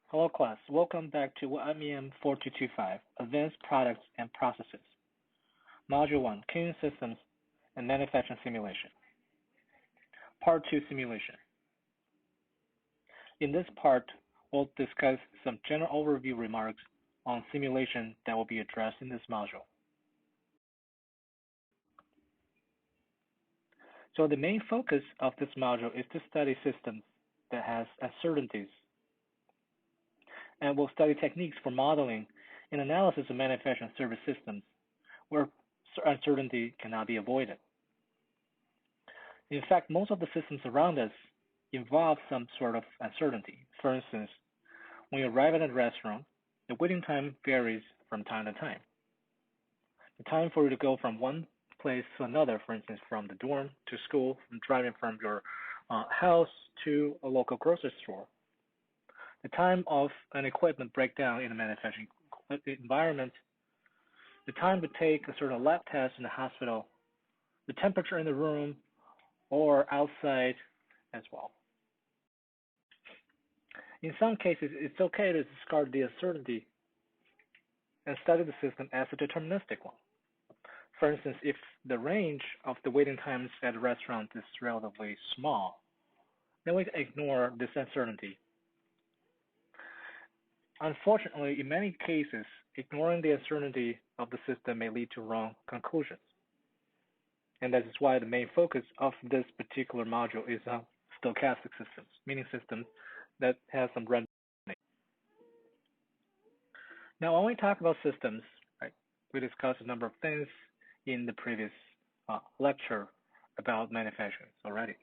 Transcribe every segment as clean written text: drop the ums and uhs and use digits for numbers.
Hello class, welcome back to MEM4225, Advanced Products and Processes. Module 1, Cleaning Systems and Manufacturing Simulation. Part 2, Simulation. In this part, we'll discuss some general overview remarks on simulation that will be addressed in this module. So the main focus of this module is to study systems that has uncertainties, and we'll study techniques for modeling and analysis of manufacturing service systems where uncertainty cannot be avoided. In fact, most of the systems around us involve some sort of uncertainty. For instance, when you arrive at a restaurant, the waiting time varies from time to time. The time for you to go from one place to another, for instance, from the dorm to school, from driving from your house to a local grocery store. The time of an equipment breakdown in a manufacturing environment, the time to take a certain lab test in the hospital, the temperature in the room or outside as well. In some cases, it's okay to discard the uncertainty and study the system as a deterministic one. For instance, if the range of the waiting times at a restaurant is relatively small, then we ignore this uncertainty. Unfortunately, in many cases, ignoring the uncertainty of the system may lead to wrong conclusions. And that is why the main focus of this particular module is on stochastic systems, meaning systems that have some random. Now, when we talk about systems, right, we discussed a number of things in the previous lecture about manufacturing already.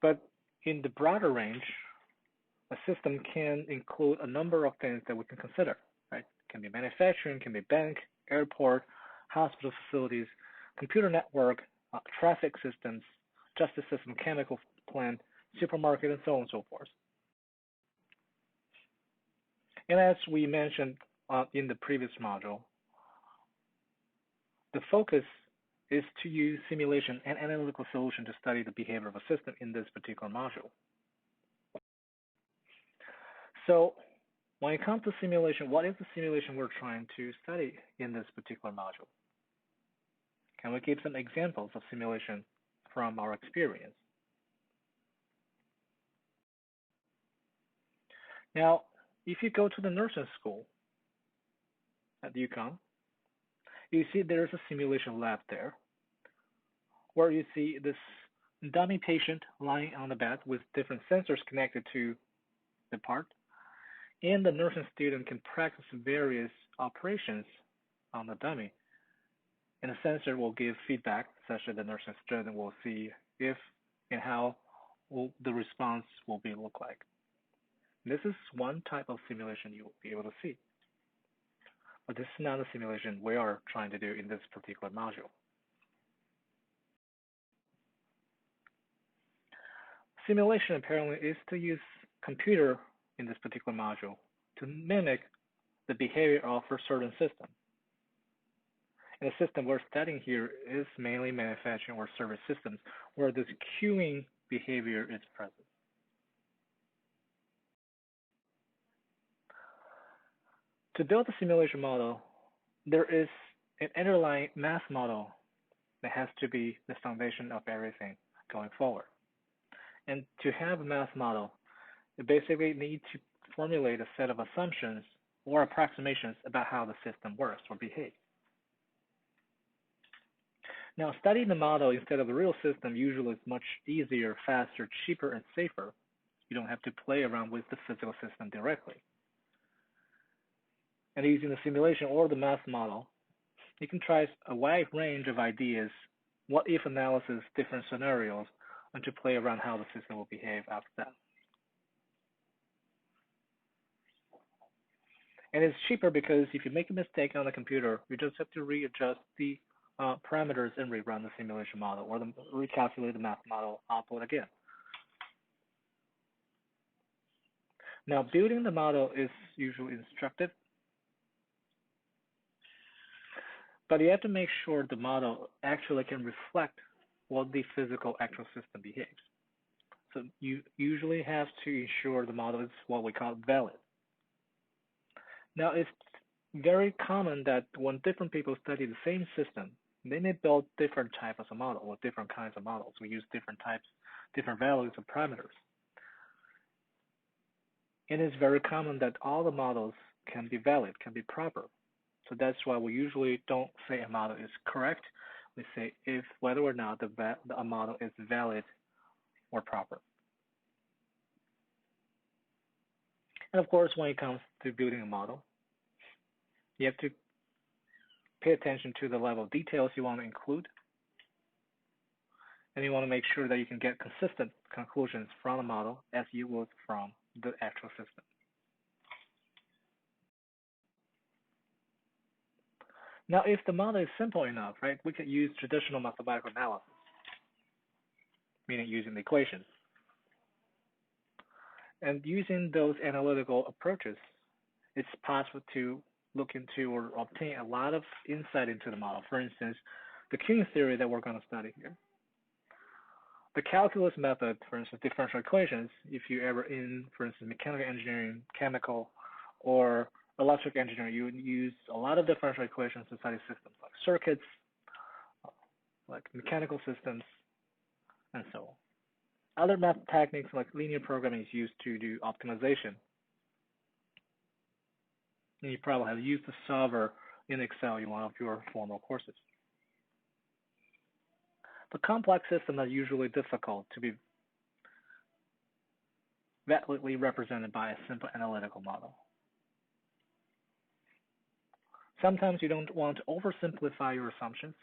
But in the broader range, a system can include a number of things that we can consider, right? It can be manufacturing, can be bank, airport, hospital facilities, computer network, traffic systems, justice system, chemical plant, supermarket, and so on and so forth. And as we mentioned in the previous module, the focus is to use simulation and analytical solution to study the behavior of a system in this particular module. So when it comes to simulation, what is the simulation we're trying to study in this particular module? Can we give some examples of simulation from our experience? Now, if you go to the nursing school at UConn, you see there's a simulation lab there where you see this dummy patient lying on the bed with different sensors connected to the part, and the nursing student can practice various operations on the dummy. And the sensor will give feedback such that the nursing student will see if and how the response will look like. This is one type of simulation you will be able to see. But this is not a simulation we are trying to do in this particular module. Simulation apparently is to use computer in this particular module to mimic the behavior of a certain system. And the system we're studying here is mainly manufacturing or service systems where this queuing behavior is present. To build a simulation model, there is an underlying math model that has to be the foundation of everything going forward. And to have a math model, you basically need to formulate a set of assumptions or approximations about how the system works or behaves. Now, studying the model instead of the real system usually is much easier, faster, cheaper, and safer. You don't have to play around with the physical system directly. And using the simulation or the math model, you can try a wide range of ideas, what-if analysis, different scenarios, and to play around how the system will behave after that. And it's cheaper because if you make a mistake on the computer, you just have to readjust the parameters and rerun the simulation model or recalculate the math model output again. Now, building the model is usually instructive, but you have to make sure the model actually can reflect what the physical actual system behaves. So you usually have to ensure the model is what we call valid. Now, it's very common that when different people study the same system, they may build different types of model or different kinds of models. We use different types, different values of parameters. It is very common that all the models can be valid, can be proper. So that's why we usually don't say a model is correct. We say if whether or not a model is valid or proper. And of course, when it comes to building a model, you have to pay attention to the level of details you want to include. And you want to make sure that you can get consistent conclusions from the model as you would from the actual system. Now, if the model is simple enough, right, we can use traditional mathematical analysis, meaning using the equations. And using those analytical approaches, it's possible to look into or obtain a lot of insight into the model. For instance, the queuing theory that we're going to study here. The calculus method, for instance, differential equations, if you ever in, for instance, mechanical engineering, chemical, or electric engineering, you would use a lot of differential equations to study systems like circuits, like mechanical systems, and so on. Other math techniques like linear programming is used to do optimization. And you probably have used the solver in Excel in one of your formal courses. The complex systems are usually difficult to be validly represented by a simple analytical model. Sometimes you don't want to oversimplify your assumptions,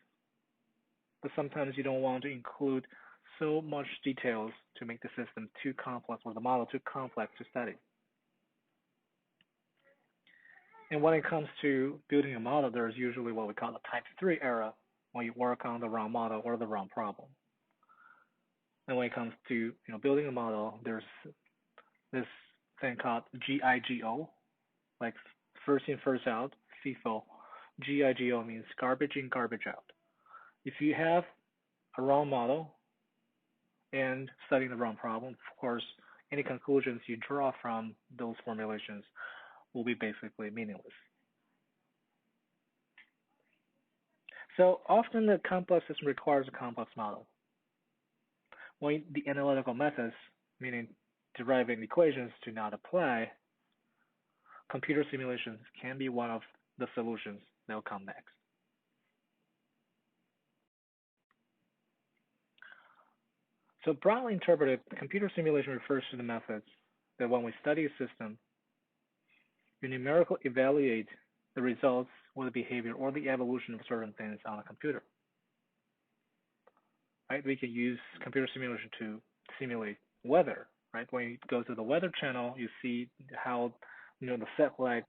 but sometimes you don't want to include so much details to make the system too complex or the model too complex to study. And when it comes to building a model, there's usually what we call the type 3 error when you work on the wrong model or the wrong problem. And when it comes to building a model, there's this thing called GIGO, like first in, first out, FIFO. GIGO means garbage in, garbage out. If you have a wrong model and studying the wrong problem, of course, any conclusions you draw from those formulations will be basically meaningless. So often the complex system requires a complex model. When the analytical methods, meaning deriving equations, do not apply, computer simulations can be one of the solutions that will come next. So broadly interpreted, computer simulation refers to the methods that when we study a system, you numerically evaluate the results or the behavior or the evolution of certain things on a computer. Right? We can use computer simulation to simulate weather. Right? When you go to the weather channel, you see how the satellite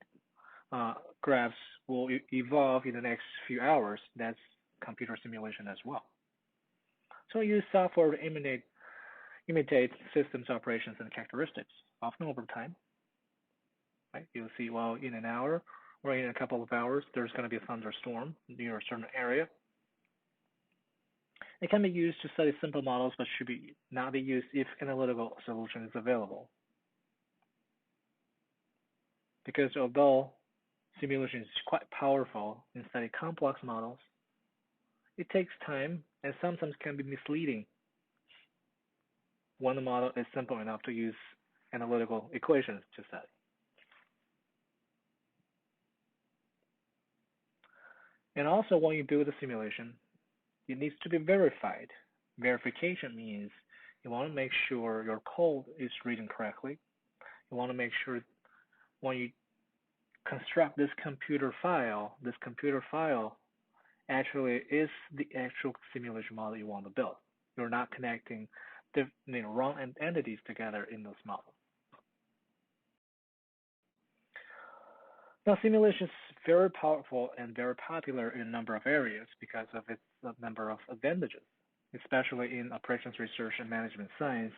graphs will evolve in the next few hours. That's computer simulation as well. So we use software to imitate systems operations and characteristics, often over time. Right? You'll see, well, in an hour or in a couple of hours, there's going to be a thunderstorm near a certain area. It can be used to study simple models, but should not be used if analytical solution is available. Because although simulation is quite powerful in studying complex models, it takes time and sometimes can be misleading when the model is simple enough to use analytical equations to study. And also, when you build a simulation, it needs to be verified. Verification means you want to make sure your code is reading correctly. You want to make sure when you construct this computer file actually is the actual simulation model you want to build. You're not connecting the wrong entities together in this model. Now, simulation is very powerful and very popular in a number of areas because of its number of advantages, especially in operations research and management science.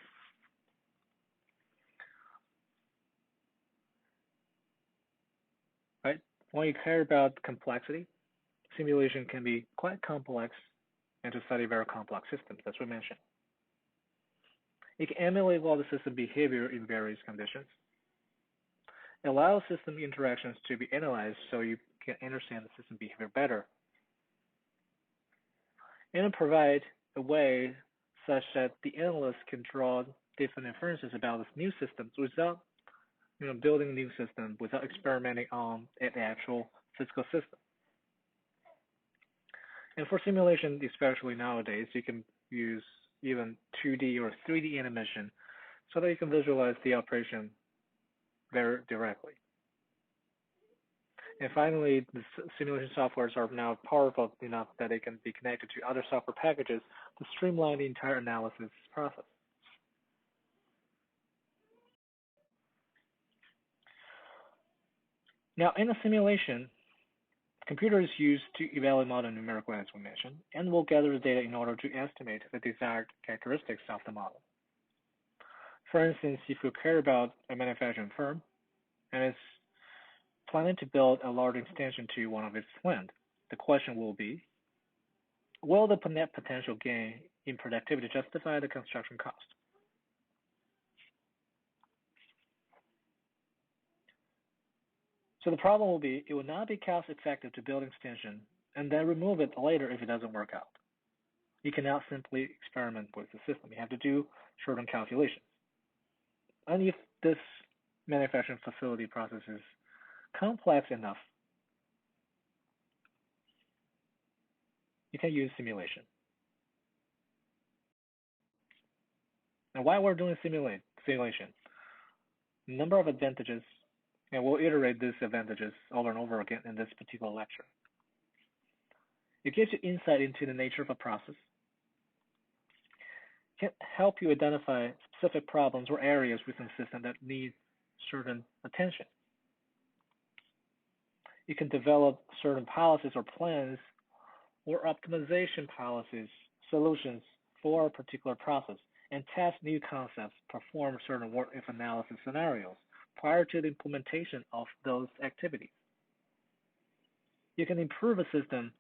Right? When you care about complexity, simulation can be quite complex and to study very complex systems, as we mentioned. It can emulate all the system behavior in various conditions. It allows system interactions to be analyzed so you can understand the system behavior better. And it provides a way such that the analyst can draw different inferences about this new system without building a new system, without experimenting on an actual physical system. And for simulation, especially nowadays, you can use even 2D or 3D animation so that you can visualize the operation very directly. And finally, the simulation softwares are now powerful enough that they can be connected to other software packages to streamline the entire analysis process. Now, in a simulation, computer is used to evaluate model numerical explanation and will gather the data in order to estimate the desired characteristics of the model. For instance, if you care about a manufacturing firm and it's planning to build a large extension to one of its plants, the question will be, will the net potential gain in productivity justify the construction cost? So the problem will be, it will not be cost effective to build an extension and then remove it later if it doesn't work out. You cannot simply experiment with the system. You have to do certain calculations. And if this manufacturing facility process is complex enough, you can use simulation. And why we're doing simulation? A number of advantages, and we'll iterate these advantages over and over again in this particular lecture. It gives you insight into the nature of a process. It can help you identify specific problems or areas within the system that need certain attention. You can develop certain policies or plans or optimization policies, solutions for a particular process, and test new concepts, perform certain what-if analysis scenarios prior to the implementation of those activities. You can improve a system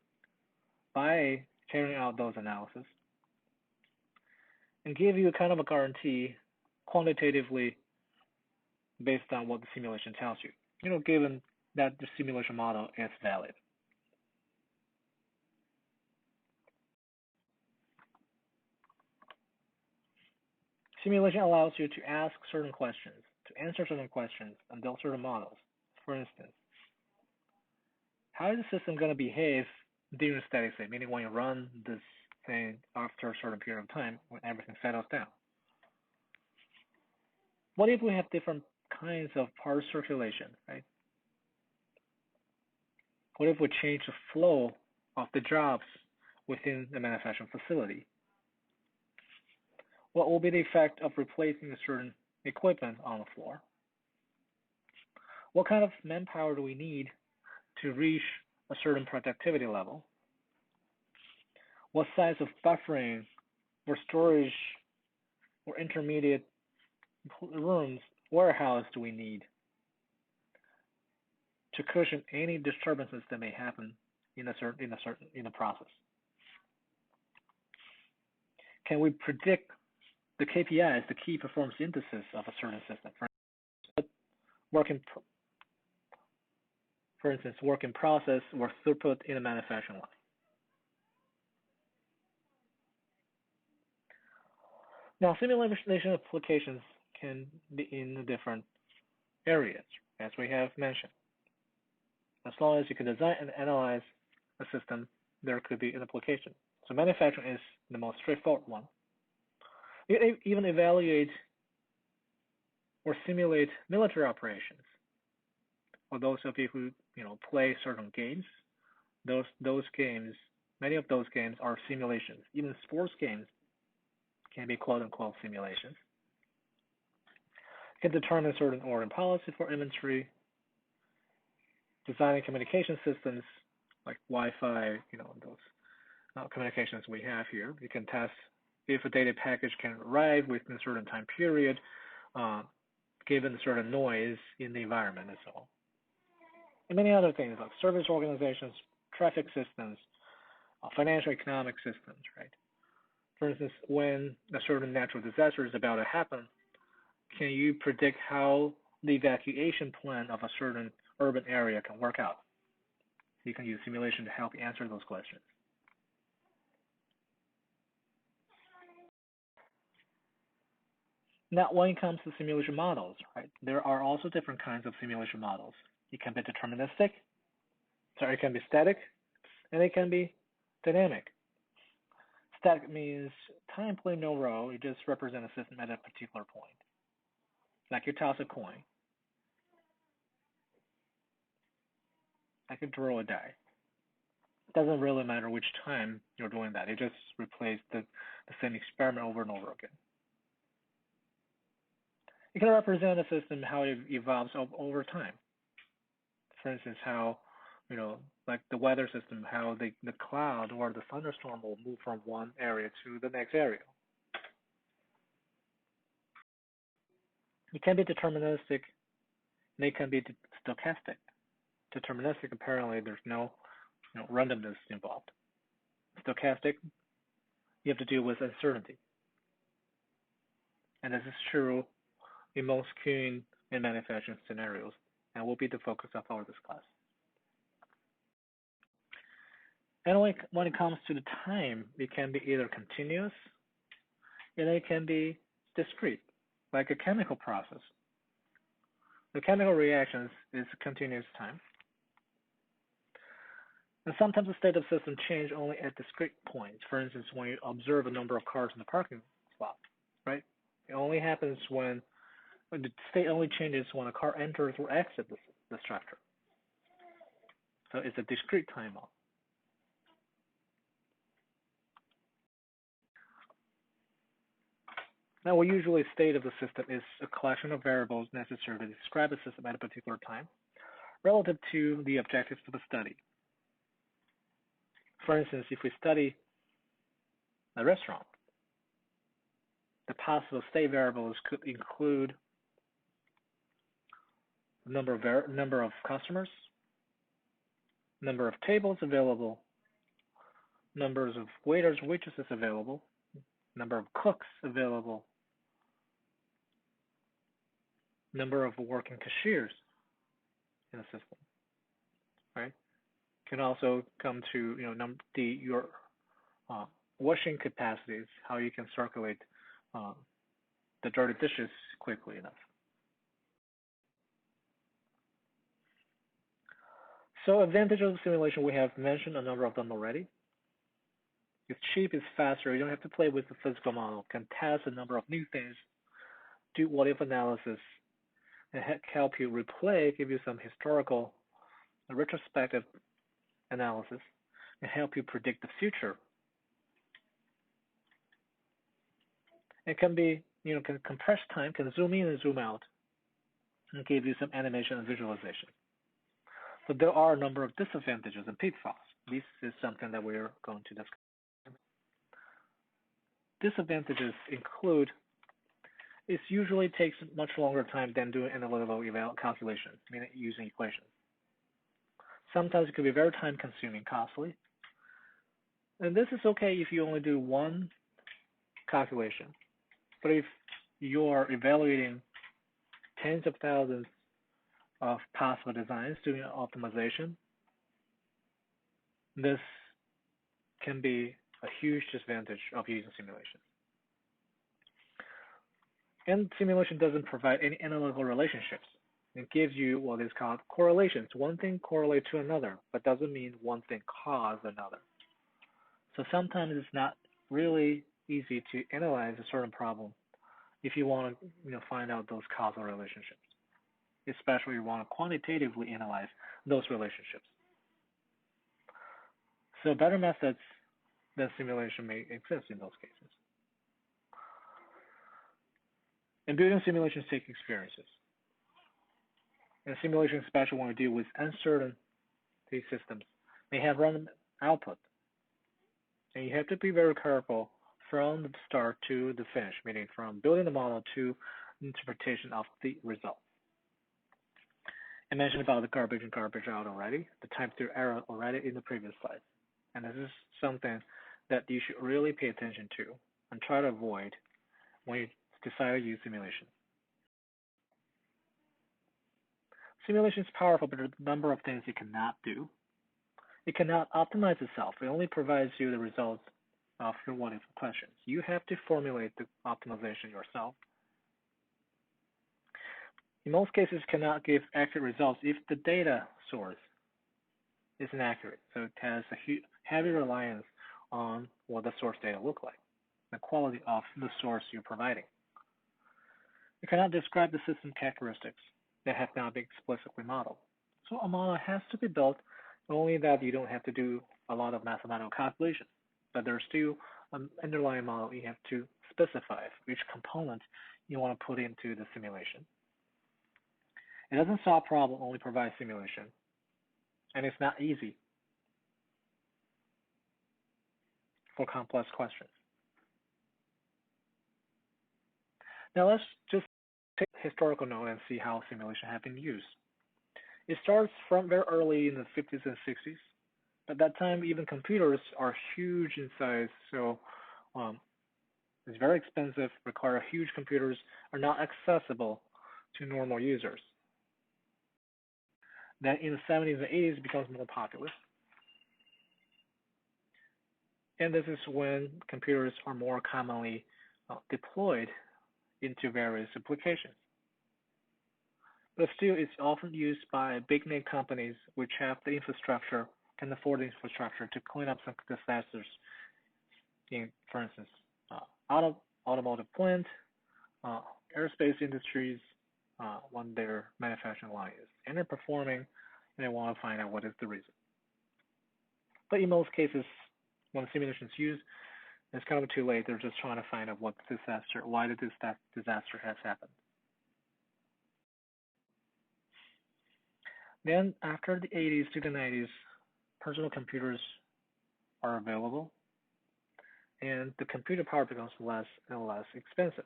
by carrying out those analyses and give you kind of a guarantee quantitatively based on what the simulation tells you, given that the simulation model is valid. Simulation allows you to ask certain questions, to answer certain questions, and build certain models. For instance, how is the system going to behave during steady state, meaning when you run this thing after a certain period of time, when everything settles down? What if we have different kinds of part circulation, right? What if we change the flow of the jobs within the manufacturing facility? What will be the effect of replacing a certain equipment on the floor? What kind of manpower do we need to reach a certain productivity level? What size of buffering or storage or intermediate rooms, warehouse do we need to cushion any disturbances that may happen in the process? Can we predict the KPIs, the key performance indices of a certain system? For instance, work in process or throughput in a manufacturing line. Now, simulation applications can be in different areas, as we have mentioned. As long as you can design and analyze a system, there could be an application. So manufacturing is the most straightforward one. You can even evaluate or simulate military operations. For those of you who play certain games, those games, many of those games are simulations. Even sports games can be quote unquote simulations. You can determine certain order and policy for inventory, designing communication systems like Wi-Fi, those communications we have here. You can test if a data package can arrive within a certain time period, given a certain noise in the environment and so on. And many other things like service organizations, traffic systems, financial economic systems, right? For instance, when a certain natural disaster is about to happen, can you predict how the evacuation plan of a certain urban area can work out? You can use simulation to help answer those questions. Now, when it comes to simulation models, right, there are also different kinds of simulation models. It can be deterministic, it can be static, and it can be dynamic. Static means time play no role, it just represents a system at a particular point. Like you toss a coin, like you draw a die. It doesn't really matter which time you're doing that, it just replaces the same experiment over and over again. It can represent a system, how it evolves over time. For instance, how, like the weather system, how the cloud or the thunderstorm will move from one area to the next area. It can be deterministic, and it can be stochastic. Deterministic, apparently, there's no randomness involved. Stochastic, you have to deal with uncertainty. And this is true in most queuing and manufacturing scenarios, and will be the focus of our this class. And when it comes to the time, it can be either continuous, and it can be discrete, like a chemical process. The chemical reactions is continuous time. And sometimes the state of system change only at discrete points. For instance, when you observe a number of cars in the parking spot, right? It only happens when the state only changes when a car enters or exits the structure. So it's a discrete time model. Now, we usually state of the system is a collection of variables necessary to describe a system at a particular time relative to the objectives of the study. For instance, if we study a restaurant, the possible state variables could include the number of customers, number of tables available, numbers of waiters, waitresses available, number of cooks available, number of working cashiers in the system, right? Can also come to your washing capacities, how you can circulate the dirty dishes quickly enough. So advantages of simulation, we have mentioned a number of them already. It's cheap, it's faster, you don't have to play with the physical model, can test a number of new things, do what-if analysis, and help you replay, give you some historical, retrospective analysis, and help you predict the future. It can be, can compress time, can zoom in and zoom out, and give you some animation and visualization. But there are a number of disadvantages and pitfalls. This is something that we're going to discuss. Disadvantages include it usually takes much longer time than doing analytical calculations, meaning using equations. Sometimes it could be very time consuming, costly. And this is okay if you only do one calculation. But if you're evaluating tens of thousands of possible designs doing optimization, this can be a huge disadvantage of using simulation. And simulation doesn't provide any analytical relationships. It gives you what is called correlations. One thing correlates to another, but doesn't mean one thing causes another. So sometimes it's not really easy to analyze a certain problem if you want to find out those causal relationships, especially if you want to quantitatively analyze those relationships. So better methods than simulation may exist in those cases. And building simulations take experiences. And simulation, especially when we deal with uncertainty systems, may have random output. And you have to be very careful from the start to the finish, meaning from building the model to interpretation of the result. I mentioned about the garbage in, garbage out already, the time through error already in the previous slide. And this is something that you should really pay attention to and try to avoid when you decide to use simulation. Simulation is powerful, but there are a number of things it cannot do. It cannot optimize itself. It only provides you the results of your what-if questions. You have to formulate the optimization yourself. In most cases, it cannot give accurate results if the data source is inaccurate. So it has a heavy reliance on what the source data look like, the quality of the source you're providing. It cannot describe the system characteristics that have not been explicitly modeled. So a model has to be built, only that you don't have to do a lot of mathematical calculations, but there's still an underlying model you have to specify which component you want to put into the simulation. It doesn't solve problem, only provides simulation, and it's not easy for complex questions. Now let's just take a historical note and see how simulation have been used. It starts from very early in the 50s and 60s. At that time, even computers are huge in size, so it's very expensive, require huge computers, are not accessible to normal users. Then in the 70s and 80s, it becomes more popular. And this is when computers are more commonly deployed into various applications. But still, it's often used by big name companies which have the infrastructure, can afford the infrastructure to clean up some disasters in, for instance, automotive plant, aerospace industries, when their manufacturing line is underperforming and they want to find out what is the reason. But in most cases, when simulation is used, it's kind of too late. They're just trying to find out what disaster, why did this disaster has happened. Then after the 80s to the 90s, personal computers are available, and the computer power becomes less and less expensive.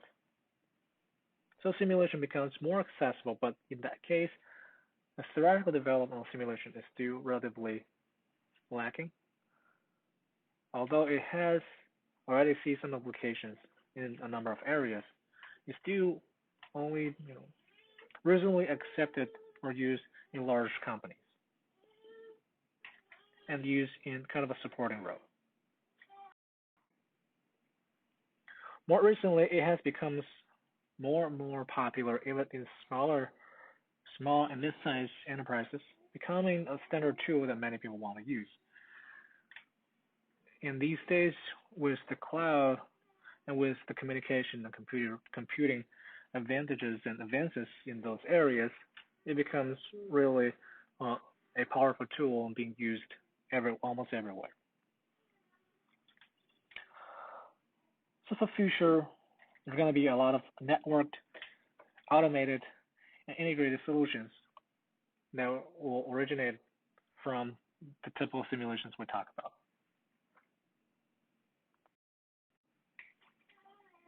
So simulation becomes more accessible, but in that case, the theoretical development of simulation is still relatively lacking. Although it has already seen some applications in a number of areas, it's still only reasonably accepted or used in large companies and used in kind of a supporting role. More recently, it has become more and more popular even in small and mid-sized enterprises, becoming a standard tool that many people want to use. And these days, with the cloud and with the communication and computing advantages and advances in those areas, it becomes really a powerful tool and being used almost everywhere. So for future, there's going to be a lot of networked, automated, and integrated solutions that will originate from the typical simulations we talk about.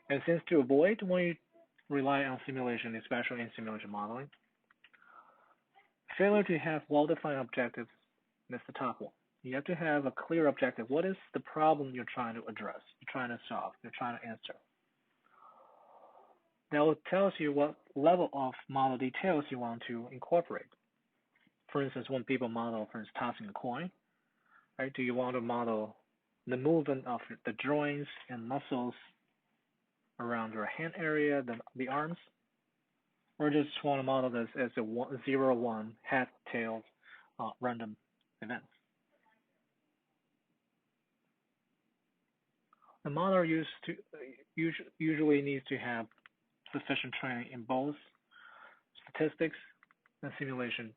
And since to avoid when you rely on simulation, especially in simulation modeling, failure to have well-defined objectives is the top one. You have to have a clear objective. What is the problem you're trying to address, you're trying to solve, you're trying to answer? That will tell you what level of model details you want to incorporate. For instance, when people model, for instance, tossing a coin, right? Do you want to model the movement of the joints and muscles around your hand area, the arms, or just want to model this as a 0-1 head-tailed random events? The modeler usually needs to have sufficient training in both statistics and simulation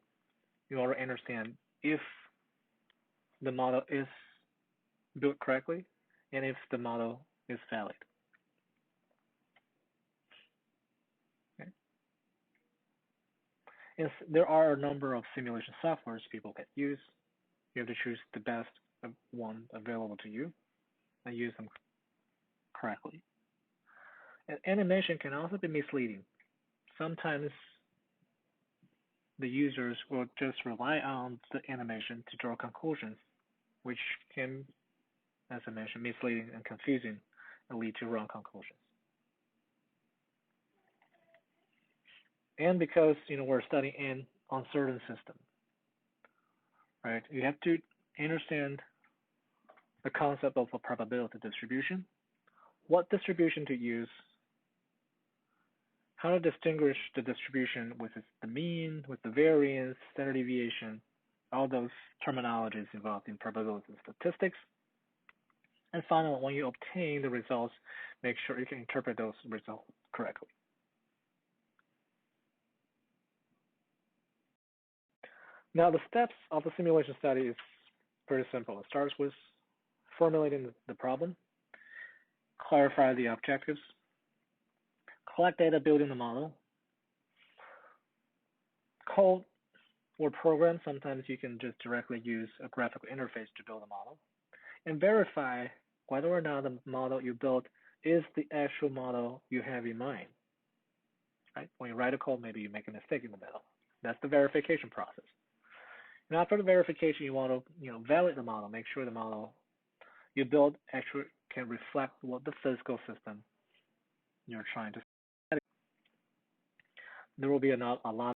in order to understand if the model is built correctly and if the model is valid. Okay. And there are a number of simulation softwares people can use. You have to choose the best one available to you and use them correctly. And animation can also be misleading. Sometimes the users will just rely on the animation to draw conclusions, which can, as I mentioned, misleading and confusing and lead to wrong conclusions. And because we're studying an uncertain system, right? You have to understand the concept of a probability distribution, what distribution to use, how to distinguish the distribution with the mean, with the variance, standard deviation, all those terminologies involved in probability statistics. And finally, when you obtain the results, make sure you can interpret those results correctly. Now, the steps of the simulation study is pretty simple. It starts with formulating the problem, clarify the objectives, collect data building the model, code or program. Sometimes you can just directly use a graphical interface to build a model, and verify whether or not the model you built is the actual model you have in mind. Right? When you write a code, maybe you make a mistake in the middle. That's the verification process. And after the verification, you want to validate the model, make sure the model you build actually can reflect what the physical system you're trying to study. There will be a lot.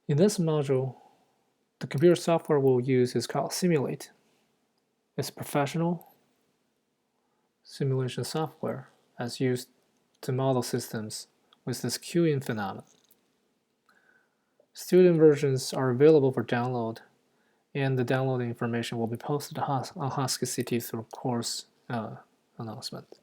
In this module, the computer software we'll use is called Simulate. It's professional simulation software as used to model systems with this queuing phenomenon. Student versions are available for download, and the downloading information will be posted on Husky City through course announcement.